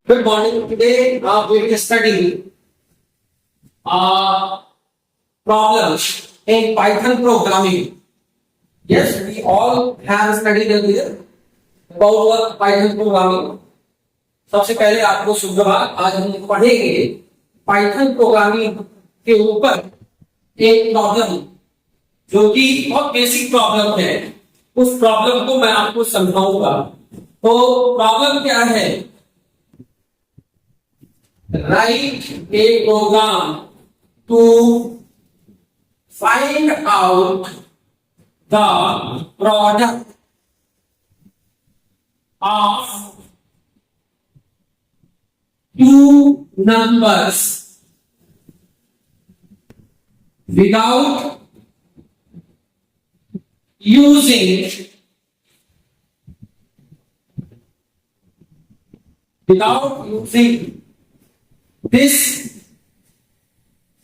Good morning. Today we will study problems in Python programming. Yes, we all have studied earlier about Python programming. सबसे पहले आपको सुप्रभात। आज हम पढ़ेंगे पाइथन प्रोग्रामिंग के ऊपर एक प्रॉब्लम जो कि बहुत बेसिक प्रॉब्लम है। उस प्रॉब्लम को मैं आपको समझाऊंगा। तो प्रॉब्लम क्या है? Write a program to find out the product of two numbers without using this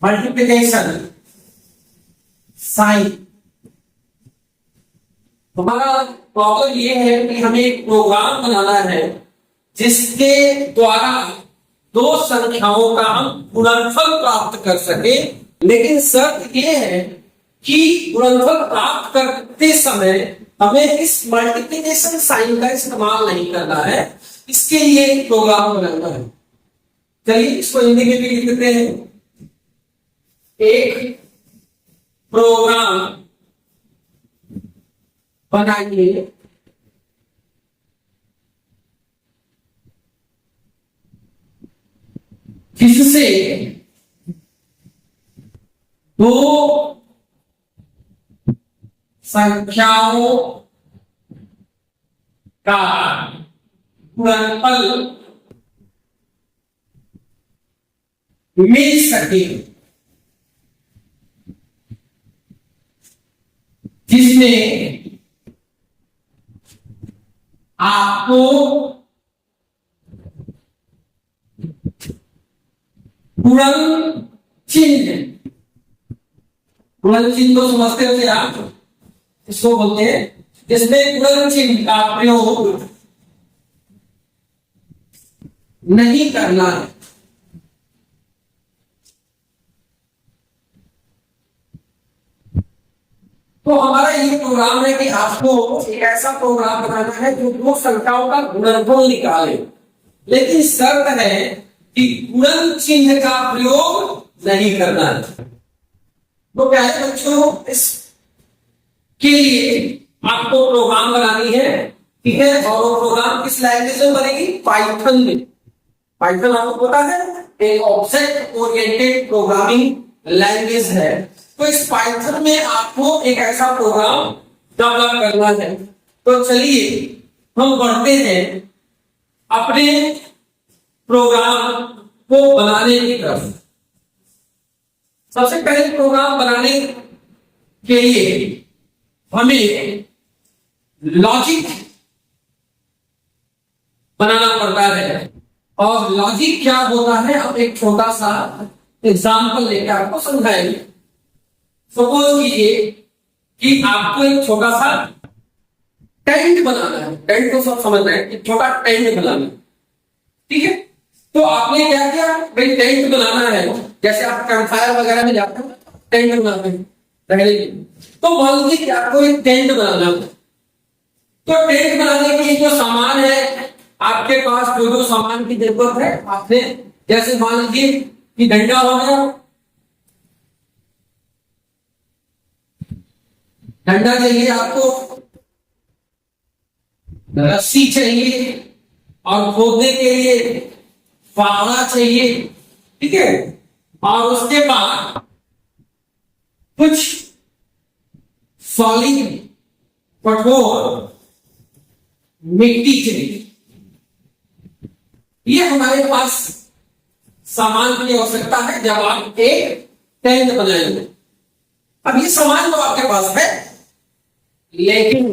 multiplication sign। हमारा प्रॉब्लम ये है कि हमें एक प्रोग्राम बनाना है जिसके द्वारा दो संख्याओं का हम गुणनफल प्राप्त कर सके। लेकिन शर्त यह है कि गुणनफल प्राप्त करते समय हमें इस मल्टीप्लिकेशन साइन का इस्तेमाल नहीं करना है। इसके लिए एक प्रोग्राम बनाना है। चलिए इसको हिंदी में भी लिख देते हैं। एक प्रोग्राम बनाइए जिससे दो संख्याओं का गुणनफल मिल सके, जिसमें आपको गुणन चिन्ह तो समझते हो आप, इसको बोलते हैं जिसमें गुणन चिन्ह का प्रयोग नहीं करना है। तो हमारा ये प्रोग्राम है कि आपको एक ऐसा प्रोग्राम बनाना है जो दो संख्याओं का गुणनफल निकाले, लेकिन शर्त है कि गुणन चिन्ह का प्रयोग नहीं करना है। तो क्या है बच्चों, इसके लिए आपको प्रोग्राम बनानी है, ठीक है। और वो प्रोग्राम किस लैंग्वेज में बनेगी? पाइथन में। पाइथन आपको पता है एक ऑब्जेक्ट ओरिएंटेड प्रोग्रामिंग लैंग्वेज है। तो इस पाइथन में आपको एक ऐसा प्रोग्राम डेवलप करना है। तो चलिए हम बढ़ते हैं अपने प्रोग्राम को बनाने की तरफ। सबसे पहले प्रोग्राम बनाने के लिए हमें लॉजिक बनाना पड़ता है। और लॉजिक क्या होता है, अब एक छोटा सा एग्जाम्पल लेकर आपको समझाएंगे। सपोज कीजिए कि आपको एक छोटा सा टेंट बनाना है। टेंट तो सब समझ रहे हैं, एक छोटा टेंट बनाना है, ठीक है। तो आपने क्या किया भाई, टेंट बनाना है। जैसे आप कैंपफायर वगैरह में जाते हो टेंट बनाते हैं पहले। तो मान लीजिए कि आपको एक टेंट बनाना है। तो टेंट बनाने के लिए जो सामान है आपके पास, जो सामान की जरूरत है आपने, जैसे मान लीजिए कि डंडा हो गया, डंडा चाहिए आपको, रस्सी चाहिए, और खोदने के लिए फावड़ा चाहिए, ठीक है। और उसके बाद कुछ सॉलिड कठोर मिट्टी चाहिए। ये हमारे पास सामान की आवश्यकता है जब आप एक टेंट बनाएंगे। अब ये सामान तो आपके पास है, लेकिन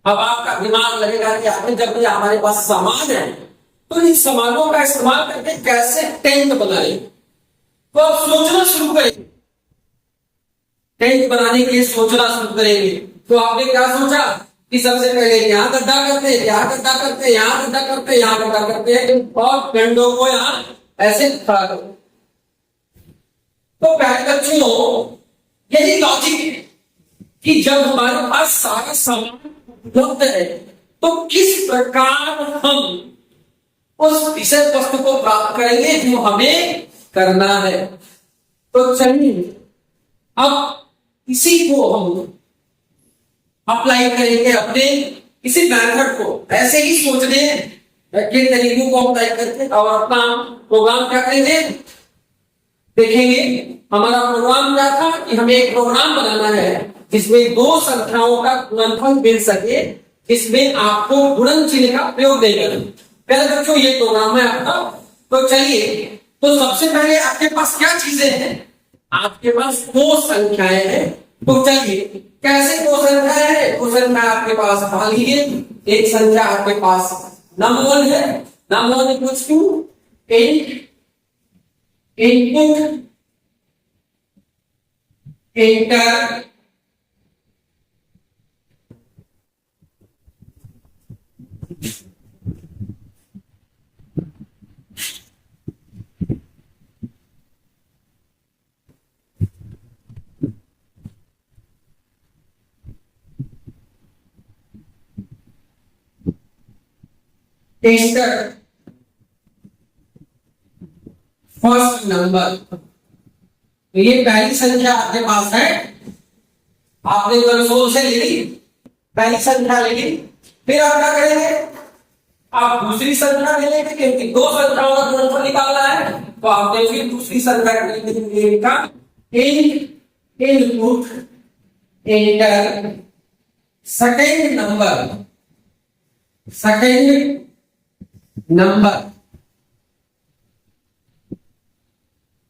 अब आपका दिमाग लगेगा कि आपने जब भी हमारे पास सामान है तो इन सामानों का इस्तेमाल करके कैसे टेंट बनाएंगे। तो आप सोचना शुरू करेंगे, टेंट बनाने के लिए सोचना शुरू करेंगे। तो आपने क्या सोचा कि सबसे पहले यहाँ गड्ढा करते हैं, यहाँ गड्ढा करते हैं, यहाँ गड्ढा करते हैं, यहाँ गड्ढा करते हैं और कंडों को यहाँ ऐसे खड़ा करो। तो प्यारे बच्चों, यही लॉजिक है कि जब हमारे पास सारा सामान उपलब्ध है तो किस प्रकार हम उस विषय वस्तु को प्राप्त करेंगे जो हमें करना है। तो चलिए अब इसी को हम अप्लाई करेंगे अपने इसी मेथड को, ऐसे ही सोचने के तरीकों को अप्लाई करके और अपना प्रोग्राम क्या करेंगे देखेंगे। हमारा प्रोग्राम क्या था कि हमें एक प्रोग्राम बनाना है जिसमें दो संख्याओं का गुणनफल मिल सके, जिसमें आपको गुणन चिन्ह का प्रयोग नहीं करना। पहले बच्चों ये प्रोग्राम है आपका। तो चलिए, तो सबसे पहले आपके पास क्या चीजें हैं? आपके पास दो संख्याएं हैं। तो चलिए, कैसे दो संख्याएं हैं? दो संख्या आपके पास मान लीजिए, एक संख्या आपके पास नंबर 1 है, number 1 equals to 8 input enter enter first number. तो ये पहली संख्या आपके पास है, आपने कंसोल से ले ली, पहली संख्या ले ली। फिर आप क्या करेंगे? आप दूसरी संख्या ले लेंगे क्योंकि दो संख्याओं का गुणनफल निकालना है। तो आपने फिर दूसरी संख्या लिखा इनपुट इंटर सेकेंड नंबर।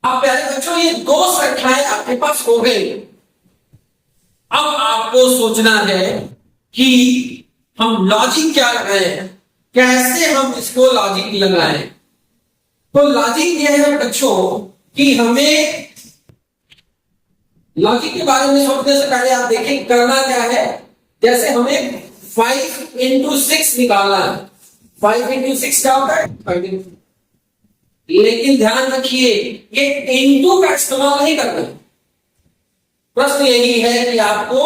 अब प्यारे बच्चों, ये दो संख्याएं आपके पास हो गई। अब आपको सोचना है कि हम लॉजिक क्या लगाएं, कैसे हम इसको लॉजिक लगाएं। तो लॉजिक यह है बच्चों कि हमें लॉजिक के बारे में सोचने से पहले आप देखें करना क्या है। जैसे हमें 5 into 6 निकालना है। 5 into 6 क्या होता है? 5। लेकिन ध्यान रखिए, ये इंटू का इस्तेमाल नहीं करना। प्रश्न यही है कि आपको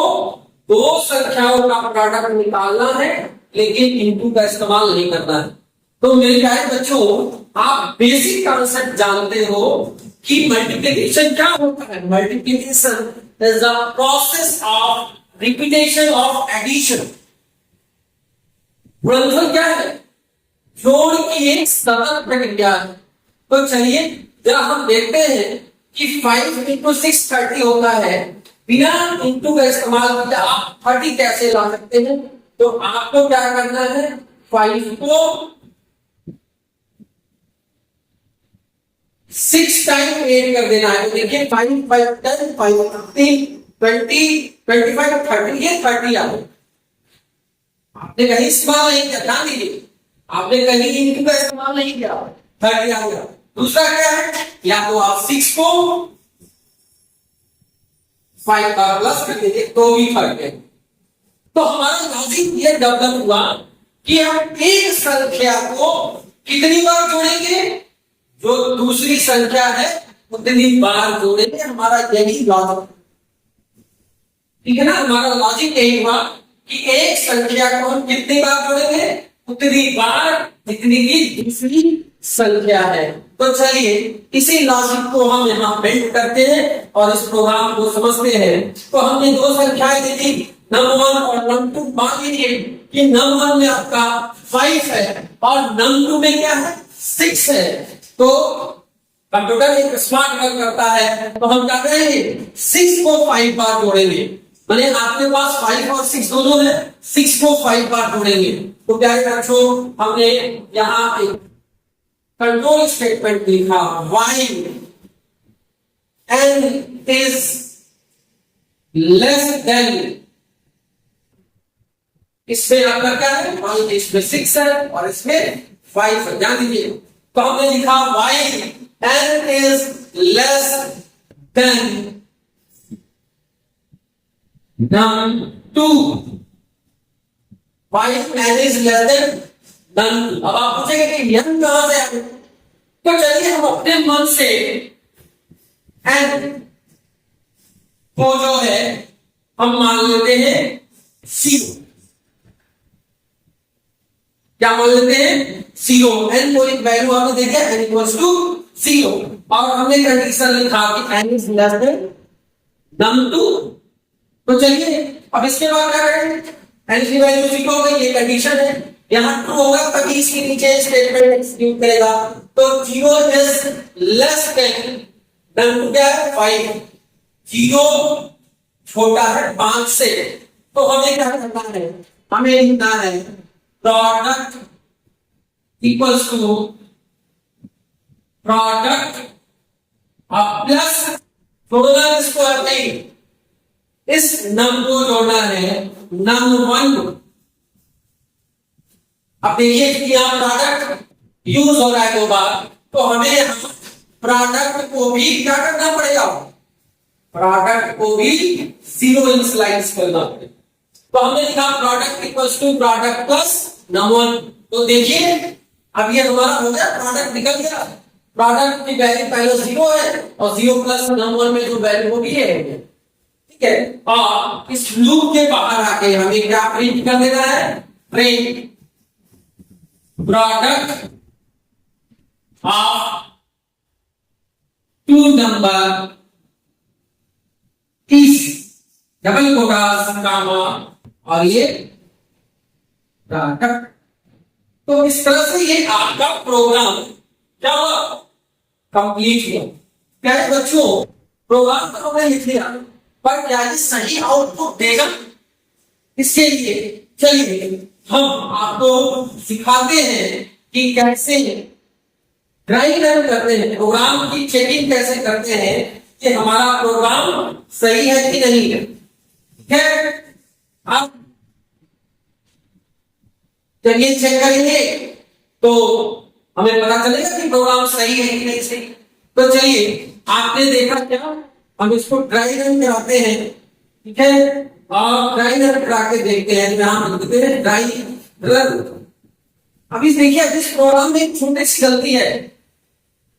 दो संख्याओं का प्रोडक्ट निकालना है, लेकिन इंटू का इस्तेमाल नहीं करना है। तो मेरे प्यारे बच्चों, आप बेसिक कॉन्सेप्ट जानते हो कि मल्टीप्लिकेशन क्या होता है। Multiplication is the process of repetition of addition. गुणनफल क्या है? जोड़ की एक सतत प्रक्रिया है। तो चलिए जरा हम देखते हैं कि 5 into 6 30 होता है। बिना इंटू का इस्तेमाल किए आप 30 कैसे ला सकते हैं? तो आपको क्या करना है? 5 को 6 टाइम ऐड कर देना है। तो देखिए 5 5 10 5 15 20 25 30, ये 30 आ गए। आपने कहीं इस्तेमाल नहीं किया, ध्यान दीजिए, आपने कहीं इंटू का इस्तेमाल नहीं किया, 30 आ गया। दूसरा क्या है? या तो आप 6 को 5 का प्लस कर दीजिए तो भी फर्क है। तो हमारा लॉजिक ये डेवलप हुआ कि हम एक संख्या को कितनी बार जोड़ेंगे? जो दूसरी संख्या है उतनी बार जोड़ेंगे। हमारा यही लॉजिक, ठीक है ना? हमारा लॉजिक यही हुआ कि एक संख्या को हम कितनी बार जोड़ेंगे? उतनी बार जितनी की दूसरी संख्या है। तो चलिए इसी लॉजिक को हम यहाँ बिल्ड करते हैं और इस प्रोग्राम को समझते हैं। तो हमने दो संख्याएं दी थी, नंबर 1 और नंबर 2। मान लीजिए कि नंबर 1 में आपका 5 है और नंबर 2 में क्या है? 6 है। तो कंप्यूटर एक स्मार्ट वर्क करता है। तो हम क्या करेंगे? 6 को 5 बार जोड़ेंगे। मैंने आपके पास 5 और 6 दोनों है, 6 को 5 बार जोड़ेंगे। तो प्यारे बच्चों, हमने यहाँ एक कंट्रोल स्टेटमेंट लिखा, while n is less than, इसमें आपका क्या है? मान लीजिए इसमें 6 है और इसमें 5 है। ध्यान दीजिए, तो हमने लिखा while n is less than num 2 five n is less than num. अब आप पूछेंगे कि एन कहां से आए, तो चलिए हम अपने मन से एन को जो है हम मान लेते हैं जीरो। क्या मान लेते हैं? जीरो। एन को एक वैल्यू आपने दे दिया एन इक्वल्स टू जीरो, और हमने कंडीशन लिखा कि n is less than num two. तो चलिए अब इसके बाद क्या करेंगे, एन की वैल्यू जीरो हो गई, ये कंडीशन है, यहां ट्रू होगा तभी इसके नीचे स्टेटमेंट एग्जीक्यूट करेगा। तो zero is less than num two क्या है? 5। जीरो छोटा है 5 से, तो हमें क्या करना है? हमें लिखना है product equals to product plus जोड़ना इसको नहीं, इस नम को जोड़ना है नम 1। अब देखिए कि यहां प्रोडक्ट यूज हो रहा है 2 बार, तो हमें यहां प्रोडक्ट को भी क्या करना पड़ेगा? प्रोडक्ट को भी जीरो इनिशियलाइज करना पड़ेगा। तो हमने लिखा product equals to product plus num 1। तो देखिए अब ये हमारा हो गया, प्रोडक्ट निकल गया। प्रोडक्ट की वैल्यू पहले जीरो है और जीरो प्लस नम 1 में जो वैल्यू होगी है, ठीक है। और इस लूप के बाहर आके हमें क्या प्रिंट कर देना है? Print product of 2 number is double quotes comma और ये प्रोडक्ट। तो इस तरह से ये आपका प्रोग्राम क्या हुआ? कंप्लीट हुआ। क्या है बच्चों, प्रोग्राम तो हमने लिख लिया, पर क्या ये सही आउटपुट देगा? इसके लिए चलिए हम आपको सिखाते हैं कि कैसे ड्राई रन करते हैं, प्रोग्राम की चेकिंग कैसे करते हैं कि हमारा प्रोग्राम सही है कि नहीं है। ठीक है, आप जब ये चेक करेंगे तो हमें पता चलेगा कि प्रोग्राम सही है कि नहीं सही। तो चलिए आपने देखा क्या, हम इसको ड्राई रन कराते हैं, ठीक है, और ड्राई रन करा के देखते हैं। यहां लिखते हैं ड्राई रन। अभी देखिए जिस प्रोग्राम में छोटी सी गलती है,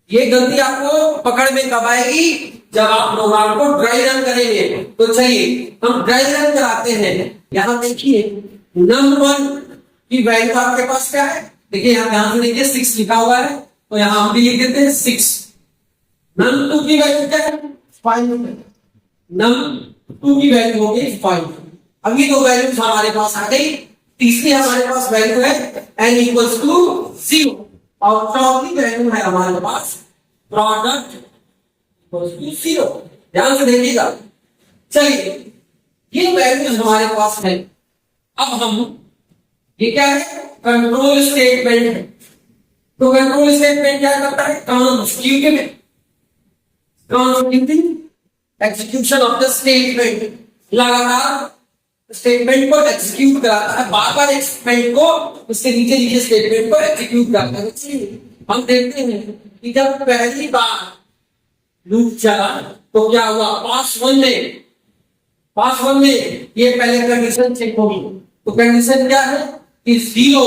ये गलती आपको पकड़ में कब आएगी? जब आप प्रोग्राम को ड्राई रन करेंगे। तो चलिए हम ड्राई रन कराते हैं। यहां देखिए नंबर 1 की वैल्यू आपके पास क्या है? देखिए यहां ध्यान से देखिए 6 लिखा हुआ है, तो यहां हम भी लिख देते हैं 6। नम 2 की वैल्यू क्या है? 5। नम 2 की वैल्यू हो गई 5। अब ये 2 वैल्यूज हमारे पास आ गई। तीसरी हमारे पास वैल्यू है n इक्वल्स टू 0, और चौथी वैल्यू है हमारे पास प्रोडक्ट इक्वल्स टू 0। ध्यान से देखिएगा। चलिए ये वैल्यूज हमारे पास है। अब हम ये क्या है? कंट्रोल स्टेटमेंट है। तो कंट्रोल स्टेटमेंट क्या करता है? एग्जीक्यूशन ऑफ द स्टेटमेंट, लगातार स्टेटमेंट को एग्जीक्यूट कराता है, बार बार स्टेटमेंट को उसके नीचे नीचे स्टेटमेंट को एग्जीक्यूट करता है। हम देखते हैं कि जब पहली बार लूप चला तो क्या हुआ? पास वन में ये पहले कंडीशन चेक होगी। तो कंडीशन क्या है कि 0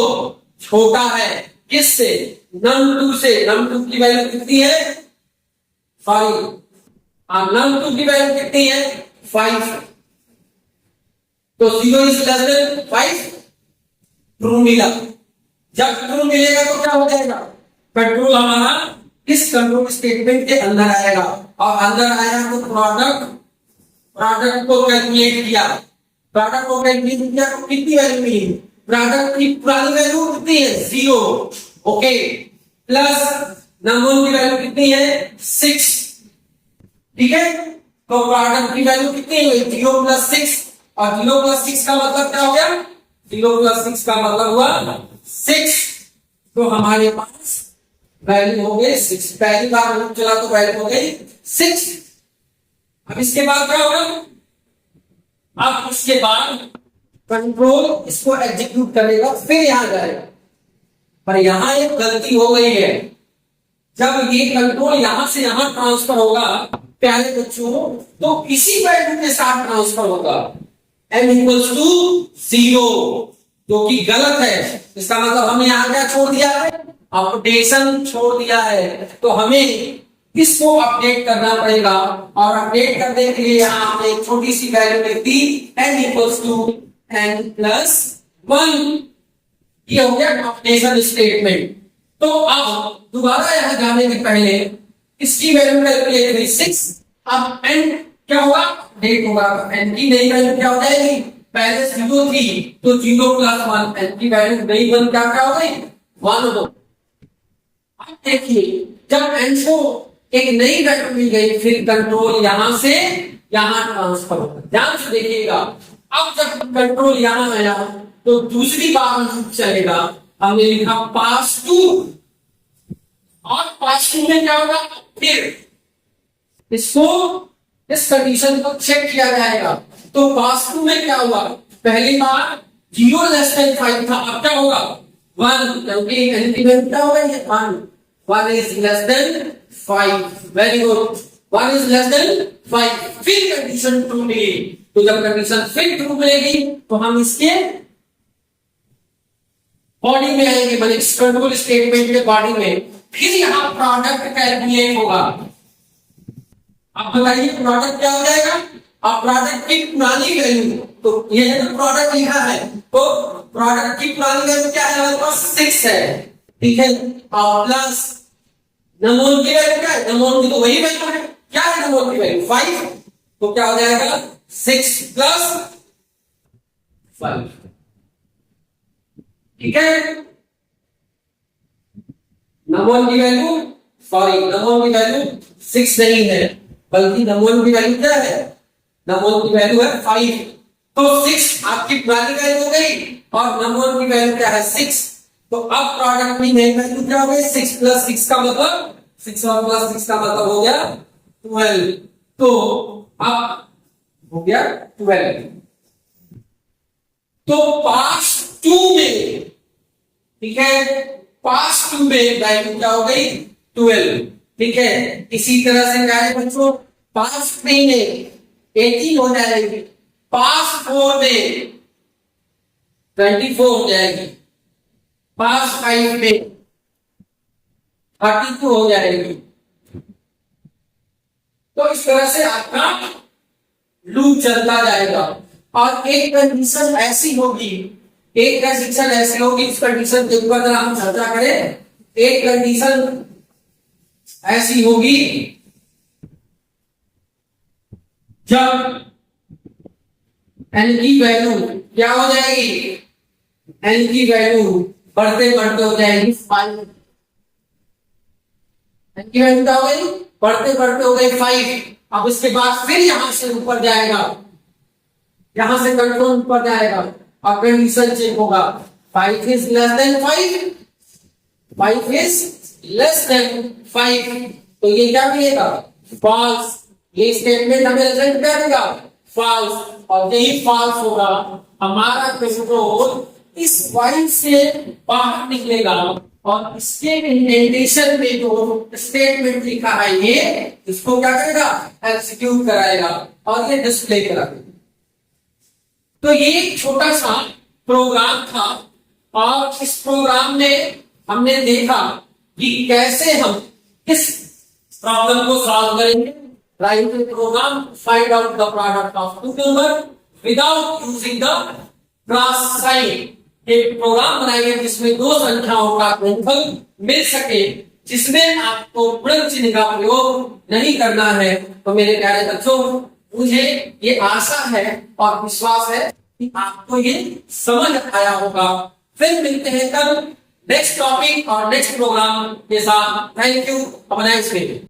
छोटा है किससे? नम 2 से। नम 2 की वैल्यू कितनी है? 5। नम 2 की वैल्यू कितनी है? 5। तो 0 इज लेस देन 5, ट्रू मिला। जब ट्रू मिलेगा तो क्या हो जाएगा? कंट्रोल हमारा इस कंट्रोल स्टेटमेंट के अंदर आएगा, और अंदर आया तो प्रोडक्ट को कैलकुलेट किया। प्रोडक्ट को कैलकुलेट किया तो कितनी वैल्यू मिली? प्रोडक्ट की पुरानी वैल्यू कितनी है? 0। ओके, प्लस नंबर की वैल्यू कितनी है? 6। ठीक है, तो प्रोडक्ट की वैल्यू कितनी हुई? 0 प्लस 6, और 0 प्लस 6 का मतलब क्या हो गया? 0 प्लस 6 का मतलब हुआ 6। तो हमारे पास वैल्यू हो गई 6। पहली बार लूप चला तो वैल्यू हो गई 6। अब इसके बाद क्या होगा? अब इसके बाद कंट्रोल इसको एग्जीक्यूट करेगा, फिर यहां जाएगा। पर यहां एक गलती हो गई है। जब ये कंट्रोल यहां से यहां ट्रांसफर होगा प्यारे बच्चों, तो किसी वैल्यू के साथ ट्रांसफर होगा। n equals to 0। जो कि गलत है। इसका मतलब हमने यहाँ क्या छोड़ दिया है, अपडेशन छोड़ दिया है। तो हमें इसको अपडेट करना पड़ेगा, और अपडेट करने के लिए यहाँ हमने एक छोटी सी वैल्यू लिख दी, n equals to n plus 1। ये हो गया अपडेशन स्टेटमेंट। तो अब दोबारा यहाँ जाने के पहले इसकी वैल्यू कैलकुलेट करी 6। अब n क्या होगा, अपडेट होगा। n की नई वैल्यू क्या हो जाएगी, पहले 0 थी तो 0 प्लस 1, n की वैल्यू नई 1 क्या हो गई, 1 हो। अब देखिए जब n को एक नई वैल्यू मिल गई, फिर कंट्रोल यहां से यहां ट्रांसफर होगा। ध्यान से देखिएगा, अब जब कंट्रोल यहां आया तो दूसरी बार चलेगा। हमने लिखा पास टू, और पास टू में क्या होगा, फिर इसको इस कंडीशन को चेक किया जाएगा। तो पास टू में क्या हुआ, पहली बार 0 लेस देन 5 था, अब क्या होगा 1, क्योंकि एलिमेंट क्या होगा ये 1 is less then 5। Very good, 1 is less then 5। फिर कंडीशन ट्रू मिली, तो जब कंडीशन फिर ट्रू मिलेगी तो हम इसके बॉडी में आएंगे, मतलब इस कंट्रोल स्टेटमेंट के बॉडी में। फिर यहां प्रोडक्ट कैलकुलेट होगा। अब बताइए प्रोडक्ट क्या हो जाएगा, अब प्रोडक्ट की पुरानी वैल्यू, तो ये जो प्रोडक्ट लिखा है तो प्रोडक्ट की पुरानी वैल्यू क्या है, हमारे पास 6 है, ठीक है। और प्लस नमोन की वैल्यू क्या है, नमोन की तो वही वैल्यू है, क्या है नमोन की वैल्यू 5, तो क्या हो जाएगा 6 प्लस 5, ठीक है। नमोन की वैल्यू, सॉरी नमोन की वैल्यू 6 नहीं है, बल्कि नमोन की वैल्यू क्या है, नमोन की वैल्यू है 5। तो 6 आपकी पुरानी वैल्यू हो गई, और नमोन की वैल्यू क्या है 6। तो अब प्रोडक्ट की नई वैल्यू क्या हो गई, 6 प्लस 6 का मतलब 6 और प्लस 6 का मतलब हो गया 12। तो अब हो गया 12। तो पास टू में, ठीक है, पास टू में वैल्यू क्या हो गई 12, ठीक है। इसी तरह से क्या है बच्चों, पास थ्री में 18 हो जाएगी, पास 4 में 24 हो जाएगी, पास 5 में 32 हो जाएगी। तो इस तरह से आपका लूप चलता जाएगा। और एक कंडीशन ऐसी होगी, एक कंडीशन ऐसी होगी, इस कंडीशन के ऊपर अगर हम चर्चा करें, एक कंडीशन ऐसी होगी जब n की वैल्यू क्या हो जाएगी, n की वैल्यू बढ़ते बढ़ते हो जाएगी 5। n की वैल्यू क्या हो गई, बढ़ते बढ़ते हो गई 5। अब उसके बाद फिर यहां से ऊपर जाएगा, यहां से कंट्रोल ऊपर जाएगा और कंडीशन चेक होगा, 5 is less then 5, 5 is less then 5। तो ये क्या मिलेगा, फॉल्स। ये स्टेटमेंट हमें रिजल्ट क्या देगा, फॉल्स। और यही फॉल्स होगा, हमारा कंट्रोल इस वाइल से बाहर निकलेगा और इसके इंडेंटेशन में जो स्टेटमेंट लिखा है ये इसको क्या करेगा, एग्जीक्यूट कराएगा और ये डिस्प्ले कराएगा। तो ये एक छोटा सा प्रोग्राम था, और इस प्रोग्राम में हमने देखा कि कैसे हम इस प्रॉब्लम को सॉल्व करेंगे। Write the program, find out the product of two number without using the cross sign. एक प्रोग्राम बनाएंगे जिसमें दो संख्याओं का गुणनफल मिल सके, जिसमें आपको गुणन चिन्ह का प्रयोग नहीं करना है। तो मेरे प्यारे बच्चों, मुझे ये आशा है और विश्वास है कि आपको ये समझ आया होगा। फिर मिलते हैं कल नेक्स्ट टॉपिक और नेक्स्ट प्रोग्राम के साथ। Thank you, have a nice day.